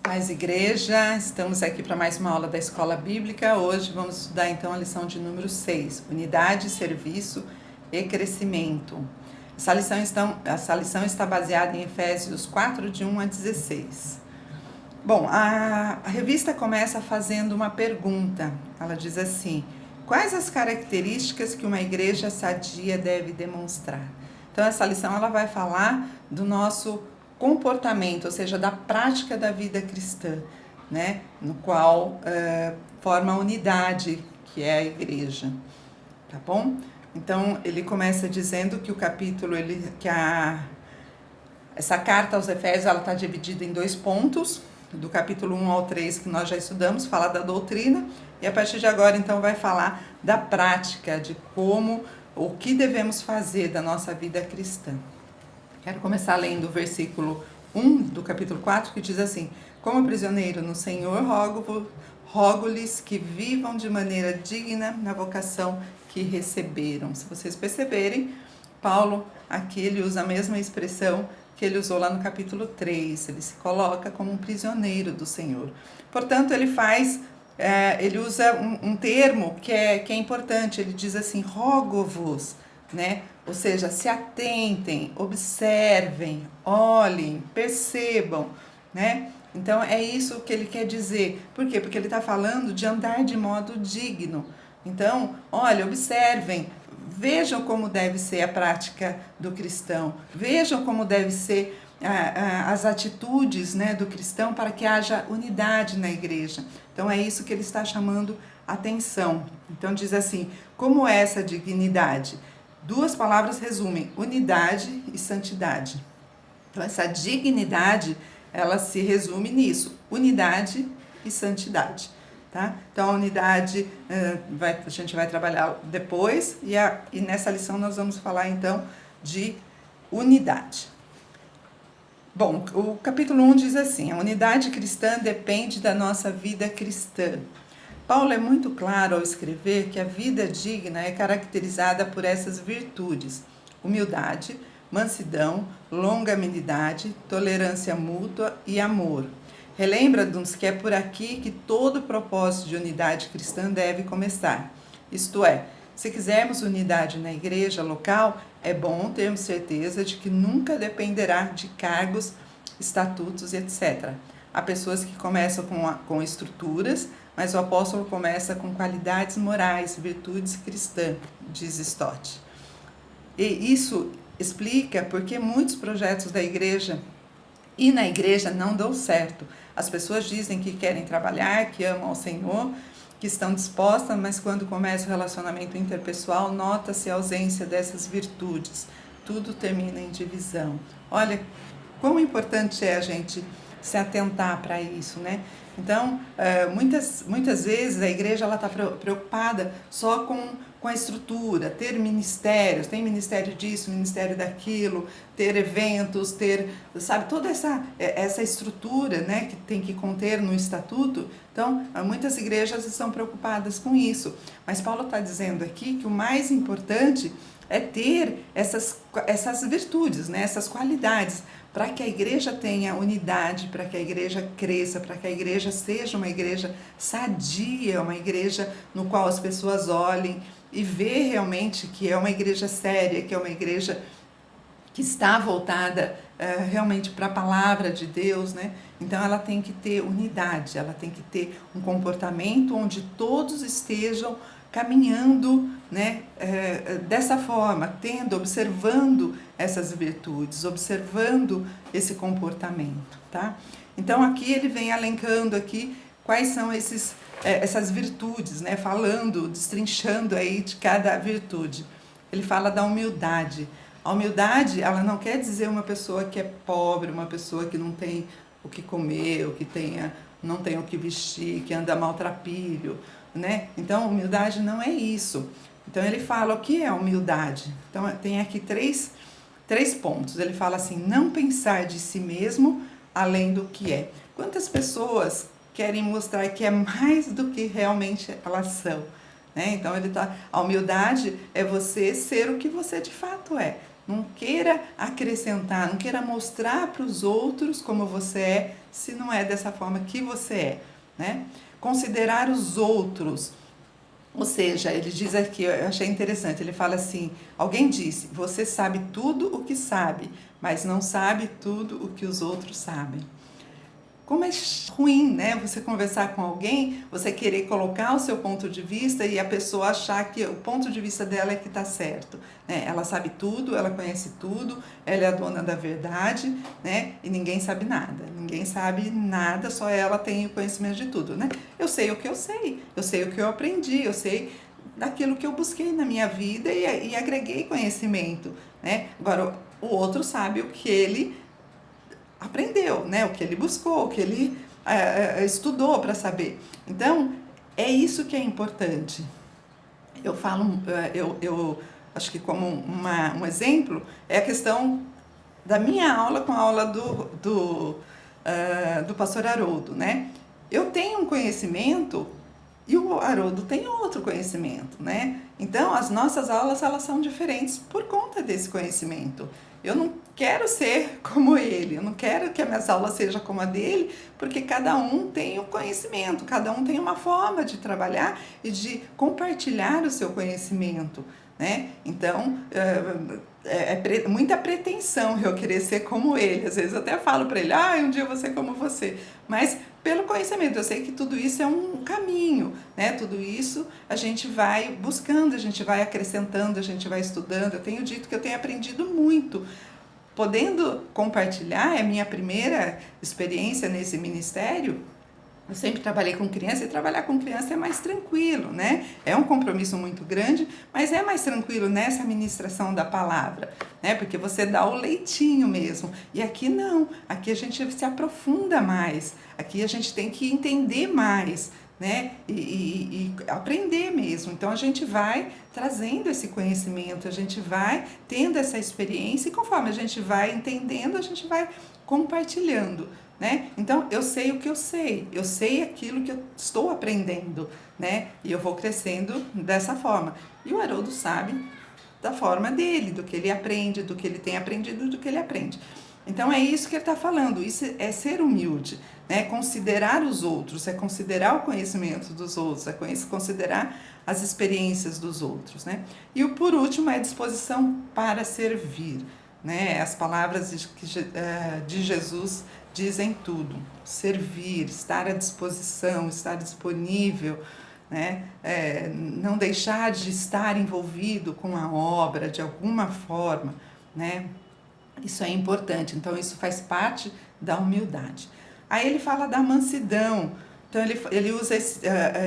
Paz Igreja, estamos aqui para mais uma aula da Escola Bíblica. Hoje vamos estudar então a lição de número 6, Unidade, Serviço e Crescimento. Essa lição está baseada em Efésios 4, de 1 a 16. Bom, a revista começa fazendo uma pergunta. Ela diz assim: quais as características que uma igreja sadia deve demonstrar? Então essa lição ela vai falar do nosso comportamento, ou seja, da prática da vida cristã, né? No qual forma a unidade que é a igreja, tá bom? Então ele começa dizendo que o capítulo, essa carta aos Efésios, ela está dividida em 2 pontos, do capítulo 1 ao 3 que nós já estudamos, fala da doutrina, e a partir de agora então vai falar da prática, de o que devemos fazer da nossa vida cristã. Quero começar lendo o versículo 1 do capítulo 4, que diz assim: como prisioneiro no Senhor, rogo-lhes que vivam de maneira digna na vocação que receberam. Se vocês perceberem, Paulo aqui ele usa a mesma expressão que ele usou lá no capítulo 3, ele se coloca como um prisioneiro do Senhor. Portanto, ele usa um termo que é importante, ele diz assim: rogo-vos, né? Ou seja, se atentem, observem, olhem, percebam, né? Então é isso que ele quer dizer. Por quê? Porque ele está falando de andar de modo digno. Então, olha, observem, vejam como deve ser a prática do cristão, vejam como deve ser as atitudes, né, do cristão para que haja unidade na igreja. Então é isso que ele está chamando atenção. Então diz assim: como é essa dignidade? 2 palavras resumem: unidade e santidade. Então essa dignidade, ela se resume nisso: unidade e santidade. Tá? Então a unidade a gente vai trabalhar depois, e nessa lição nós vamos falar então de unidade. Bom, o capítulo 1 diz assim: a unidade cristã depende da nossa vida cristã. Paulo é muito claro ao escrever que a vida digna é caracterizada por essas virtudes: humildade, mansidão, longanimidade, tolerância mútua e amor. Relembra-nos que é por aqui que todo o propósito de unidade cristã deve começar. Isto é, se quisermos unidade na igreja local, é bom termos certeza de que nunca dependerá de cargos, estatutos, etc. Há pessoas que começam com estruturas, mas o apóstolo começa com qualidades morais, virtudes cristãs, diz Stott. E isso explica porque muitos projetos da igreja e na igreja não dão certo. As pessoas dizem que querem trabalhar, que amam ao Senhor, que estão dispostas, mas quando começa o relacionamento interpessoal, nota-se a ausência dessas virtudes. Tudo termina em divisão. Olha, quão importante é a gente se atentar para isso, né? Então, muitas vezes a igreja está preocupada só com a estrutura, ter ministérios, tem ministério disso, ministério daquilo, ter eventos, sabe, toda essa estrutura, né, que tem que conter no estatuto. Então, muitas igrejas estão preocupadas com isso, mas Paulo está dizendo aqui que o mais importante é ter essas virtudes, né, essas qualidades, para que a igreja tenha unidade, para que a igreja cresça, para que a igreja seja uma igreja sadia, uma igreja no qual as pessoas olhem e vê realmente que é uma igreja séria, que é uma igreja que está voltada realmente para a palavra de Deus, né? Então ela tem que ter unidade, ela tem que ter um comportamento onde todos estejam caminhando, né, dessa forma, observando essas virtudes, observando esse comportamento, tá? Então aqui ele vem elencando aqui quais são essas virtudes, né, falando, destrinchando aí de cada virtude. Ele fala da humildade. A humildade, ela não quer dizer uma pessoa que é pobre, uma pessoa que não tem o que comer, não tem o que vestir, que anda maltrapilho, né? Então, humildade não é isso. Então, ele fala o que é humildade. Então, tem aqui três pontos. Ele fala assim: não pensar de si mesmo além do que é. Quantas pessoas querem mostrar que é mais do que realmente elas são, né? Então, a humildade é você ser o que você de fato é. Não queira acrescentar, não queira mostrar para os outros como você é, se não é dessa forma que você é, né? Considerar os outros. Ou seja, ele diz aqui, eu achei interessante, ele fala assim, alguém disse, você sabe tudo o que sabe, mas não sabe tudo o que os outros sabem. Como é ruim, né? Você conversar com alguém, você querer colocar o seu ponto de vista e a pessoa achar que o ponto de vista dela é que está certo, né? Ela sabe tudo, ela conhece tudo, ela é a dona da verdade, né? E ninguém sabe nada. Ninguém sabe nada, só ela tem o conhecimento de tudo, né? Eu sei o que eu sei o que eu aprendi, eu sei daquilo que eu busquei na minha vida e agreguei conhecimento, né? Agora, o outro sabe o que ele aprendeu, né? O que ele buscou, o que ele estudou para saber. Então, é isso que é importante. Eu falo, eu acho que como um exemplo, é a questão da minha aula com a aula do pastor Haroldo, né? Eu tenho um conhecimento e o Haroldo tem outro conhecimento, né? Então, as nossas aulas, elas são diferentes por conta desse conhecimento. Eu não quero ser como ele, eu não quero que a minha aula seja como a dele, porque cada um tem um conhecimento, cada um tem uma forma de trabalhar e de compartilhar o seu conhecimento, né? Então, muita pretensão eu querer ser como ele. Às vezes eu até falo para ele, um dia eu vou ser como você, mas pelo conhecimento, eu sei que tudo isso é um caminho, né? Tudo isso a gente vai buscando, a gente vai acrescentando, a gente vai estudando. Eu tenho dito que eu tenho aprendido muito. Podendo compartilhar, é a minha primeira experiência nesse ministério. Eu sempre trabalhei com criança e trabalhar com criança é mais tranquilo, né? É um compromisso muito grande, mas é mais tranquilo nessa ministração da palavra, né? Porque você dá o leitinho mesmo. E aqui não, aqui a gente se aprofunda mais, aqui a gente tem que entender mais, né? E aprender mesmo. Então a gente vai trazendo esse conhecimento, a gente vai tendo essa experiência e conforme a gente vai entendendo, a gente vai compartilhando. Né? Então, eu sei o que eu sei aquilo que eu estou aprendendo, né? E eu vou crescendo dessa forma. E o Haroldo sabe da forma dele, do que ele aprende, do que ele tem aprendido, do que ele aprende. Então, é isso que ele está falando, isso é ser humilde, né? Considerar os outros, é considerar o conhecimento dos outros, é Jesus as experiências dos outros, né? E o por último é a disposição para servir, né? As palavras de Jesus dizem tudo. Servir, estar à disposição, estar disponível, né? Não deixar de estar envolvido com a obra de alguma forma, né? Isso é importante, então isso faz parte da humildade. Aí ele fala da mansidão. Então ele usa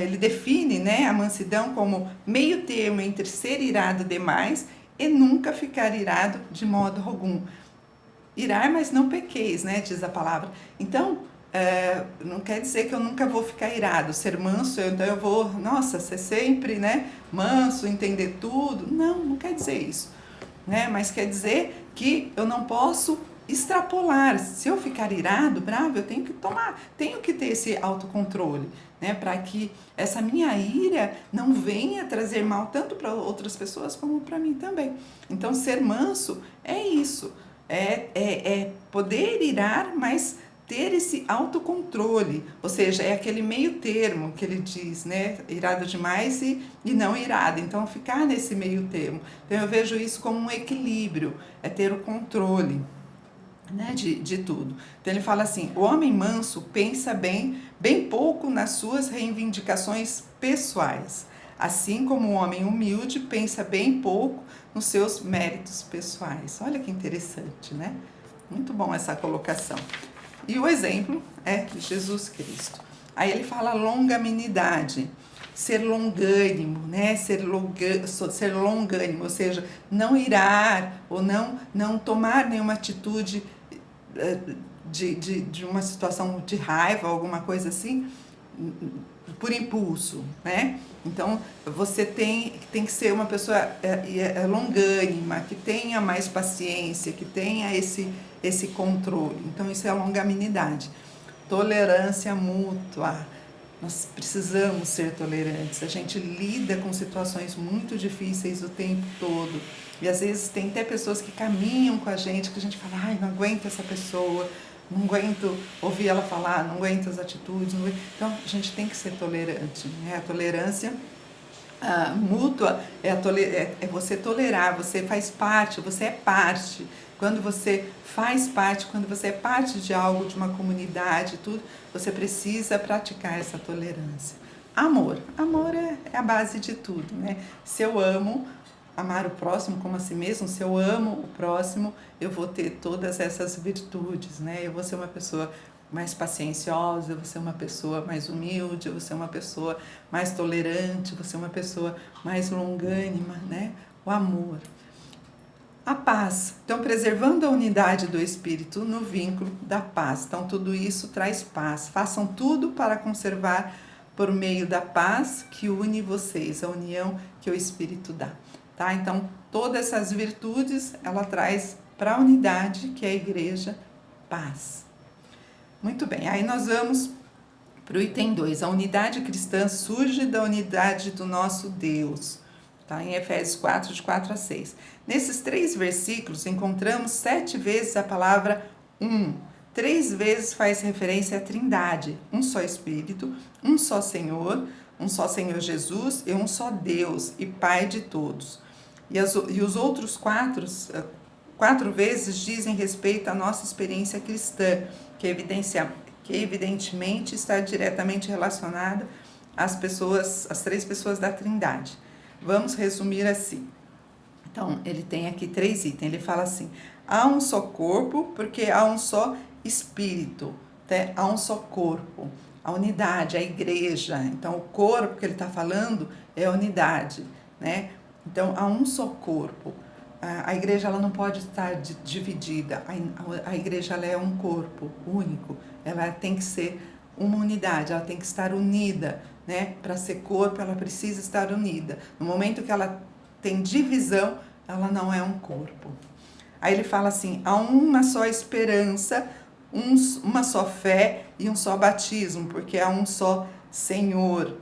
ele define, né, a mansidão como meio termo entre ser irado demais e nunca ficar irado de modo algum. Irar, mas não pequeis, né, diz a palavra. Então, não quer dizer que eu nunca vou ficar irado, ser manso, então eu vou, nossa, ser sempre, né, manso, entender tudo. Não quer dizer isso, né, mas quer dizer que eu não posso extrapolar. Se eu ficar irado, bravo, eu tenho que ter esse autocontrole, né, para que essa minha ira não venha trazer mal tanto para outras pessoas como para mim também. Então, ser manso é isso. É poder irar, mas ter esse autocontrole, ou seja, é aquele meio termo que ele diz, né? Irado demais e não irado, então ficar nesse meio termo. Então eu vejo isso como um equilíbrio, é ter o controle, né, de tudo. Então ele fala assim, o homem manso pensa bem pouco nas suas reivindicações pessoais, assim como o homem humilde pensa bem pouco nos seus méritos pessoais. Olha que interessante, né? Muito bom essa colocação. E o exemplo é Jesus Cristo. Aí ele fala longanimidade, ser longânimo, né? Ser longânimo, ou seja, não irar ou não tomar nenhuma atitude de uma situação de raiva, alguma coisa assim, por impulso, né? Então, você tem que ser uma pessoa longânima, que tenha mais paciência, que tenha esse controle. Então, isso é a longanimidade. Tolerância mútua, Nós precisamos ser tolerantes. A gente lida com situações muito difíceis o tempo todo. E às vezes tem até pessoas que caminham com a gente, que a gente fala, ai, não aguento essa pessoa, não aguento ouvir ela falar, não aguento as atitudes. Não aguento. Então, a gente tem que ser tolerante, né? A tolerância mútua é você tolerar, você faz parte, você é parte. Quando você faz parte, quando você é parte de algo, de uma comunidade, tudo, você precisa praticar essa tolerância. Amor é a base de tudo, né? Se eu amo, amar o próximo como a si mesmo, se eu amo o próximo, eu vou ter todas essas virtudes, né? Eu vou ser uma pessoa mais pacienciosa, eu vou ser uma pessoa mais humilde, eu vou ser uma pessoa mais tolerante, eu vou ser uma pessoa mais longânima, né? O amor. A paz. Então, preservando a unidade do espírito no vínculo da paz. Então, tudo isso traz paz. Façam tudo para conservar por meio da paz que une vocês, a união que o espírito dá. Tá? Então, todas essas virtudes, ela traz para a unidade, que é a igreja, paz. Muito bem, aí nós vamos para o item 2. A unidade cristã surge da unidade do nosso Deus. Tá? Em Efésios 4, de 4 a 6. Nesses 3 versículos, encontramos 7 vezes a palavra um. 3 vezes faz referência à Trindade. Um só Espírito, um só Senhor Jesus e um só Deus e Pai de todos. E os outros 4 vezes dizem respeito à nossa experiência cristã, que evidentemente está diretamente relacionada às 3 pessoas da Trindade. Vamos resumir assim. Então, ele tem aqui 3 itens. Ele fala assim, há um só corpo, porque há um só espírito, né? Há um só corpo. A unidade, a igreja. Então, o corpo que ele está falando é a unidade, né? Então, há um só corpo. A igreja ela não pode estar dividida. A igreja ela é um corpo único. Ela tem que ser uma unidade, ela tem que estar unida, né? Para ser corpo, ela precisa estar unida. No momento que ela tem divisão, ela não é um corpo. Aí ele fala assim, há uma só esperança, uma só fé e um só batismo, porque há um só Senhor.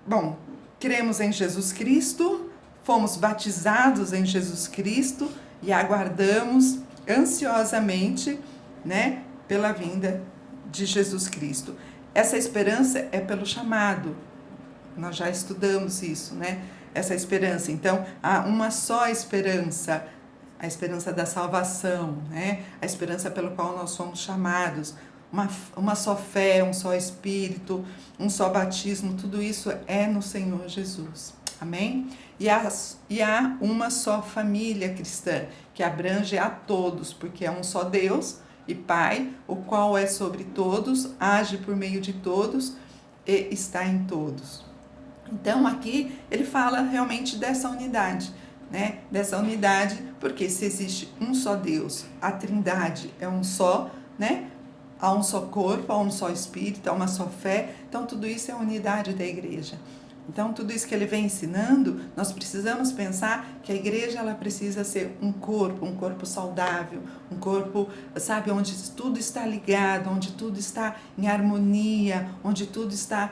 Bom, cremos em Jesus Cristo, fomos batizados em Jesus Cristo e aguardamos ansiosamente, né, pela vinda de Jesus Cristo. Essa esperança é pelo chamado. Nós já estudamos isso, né? Essa esperança. Então, há uma só esperança, a esperança da salvação, né? A esperança pelo qual nós somos chamados. Uma só fé, um só Espírito, um só batismo, tudo isso é no Senhor Jesus. Amém? E há uma só família cristã, que abrange a todos, porque é um só Deus e Pai, o qual é sobre todos, age por meio de todos e está em todos. Então, aqui ele fala realmente dessa unidade, né? Dessa unidade, porque se existe um só Deus, a Trindade é um só, né? Há um só corpo, há um só Espírito, há uma só fé, então tudo isso é a unidade da igreja. Então, tudo isso que ele vem ensinando, nós precisamos pensar que a igreja ela precisa ser um corpo saudável, um corpo, sabe, onde tudo está ligado, onde tudo está em harmonia, onde tudo está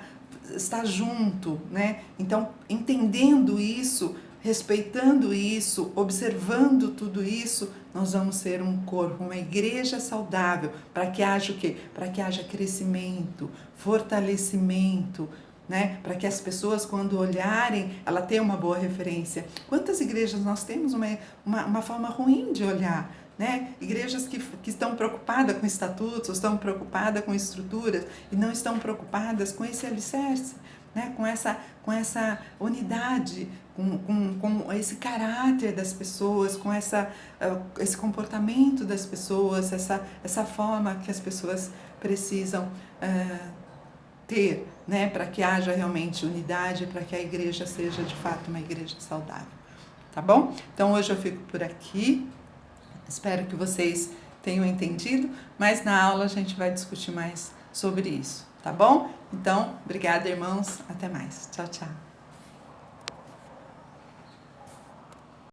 junto, né? Então, entendendo isso, respeitando isso, observando tudo isso, nós vamos ser um corpo, uma igreja saudável, para que haja o quê? Para que haja crescimento, fortalecimento, né? Para que as pessoas, quando olharem, ela tenha uma boa referência. Quantas igrejas nós temos uma forma ruim de olhar, né? Igrejas que estão preocupadas com estatutos, estão preocupadas com estruturas e não estão preocupadas com esse alicerce, né? Com essa unidade, com esse caráter das pessoas, com esse comportamento das pessoas, essa forma que as pessoas precisam ter, né, para que haja realmente unidade, para que a igreja seja de fato uma igreja saudável, tá bom? Então hoje eu fico por aqui, espero que vocês tenham entendido, mas na aula a gente vai discutir mais sobre isso, tá bom? Então, obrigada irmãos, até mais, tchau, tchau.